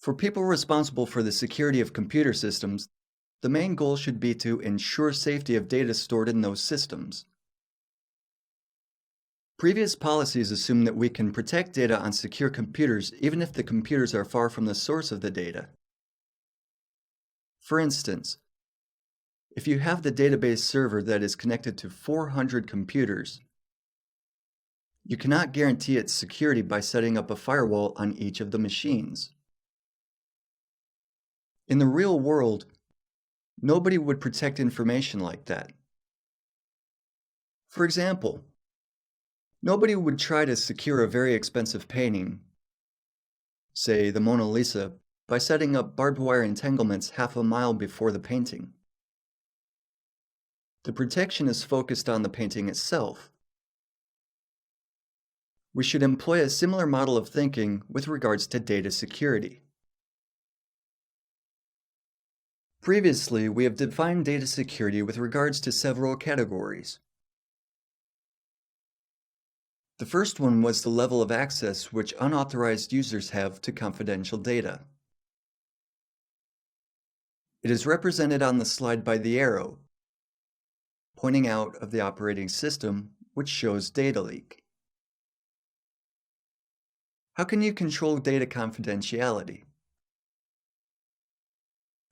For people responsible for the security of computer systems, the main goal should be to ensure safety of data stored in those systems. Previous policies assume that we can protect data on secure computers even if the computers are far from the source of the data. For instance, if you have the database server that is connected to 400 computers, you cannot guarantee its security by setting up a firewall on each of the machines. In the real world, nobody would protect information like that. For example, nobody would try to secure a very expensive painting, say the Mona Lisa, by setting up barbed wire entanglements half a mile before the painting. The protection is focused on the painting itself. We should employ a similar model of thinking with regards to data security. Previously, we have defined data security with regards to several categories. The first one was the level of access which unauthorized users have to confidential data. It is represented on the slide by the arrow, pointing out of the operating system, which shows data leak. How can you control data confidentiality?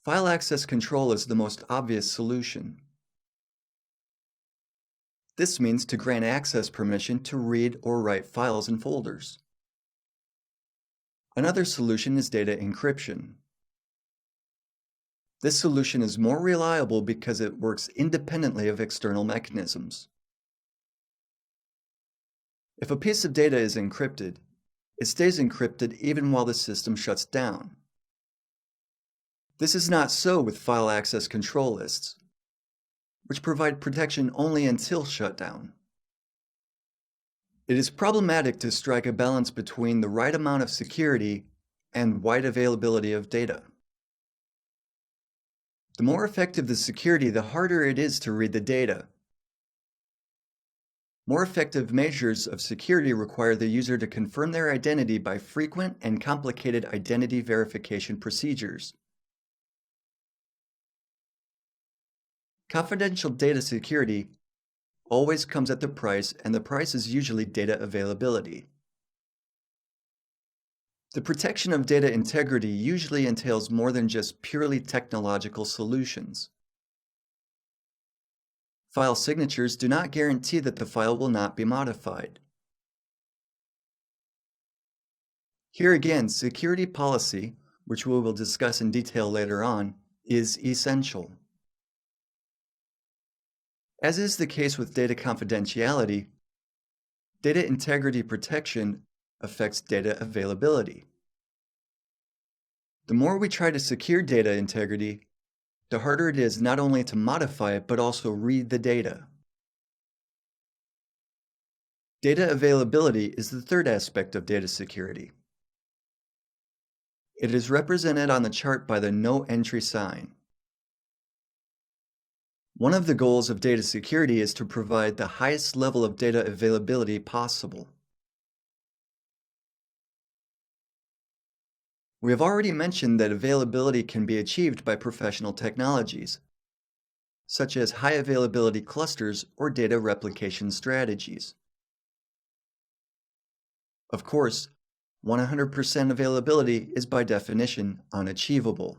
File access control is the most obvious solution. This means to grant access permission to read or write files and folders. Another solution is data encryption. This solution is more reliable because it works independently of external mechanisms. If a piece of data is encrypted, it stays encrypted even while the system shuts down. This is not so with file access control lists, which provide protection only until shutdown. It is problematic to strike a balance between the right amount of security and wide availability of data. The more effective the security, the harder it is to read the data. More effective measures of security require the user to confirm their identity by frequent and complicated identity verification procedures. Confidential data security always comes at the price, and the price is usually data availability. The protection of data integrity usually entails more than just purely technological solutions. File signatures do not guarantee that the file will not be modified. Here again, security policy, which we will discuss in detail later on, is essential. As is the case with data confidentiality, data integrity protection affects data availability. The more we try to secure data integrity, the harder it is not only to modify it, but also read the data. Data availability is the third aspect of data security. It is represented on the chart by the no entry sign. One of the goals of data security is to provide the highest level of data availability possible. We have already mentioned that availability can be achieved by professional technologies, such as high availability clusters or data replication strategies. Of course, 100% availability is by definition unachievable.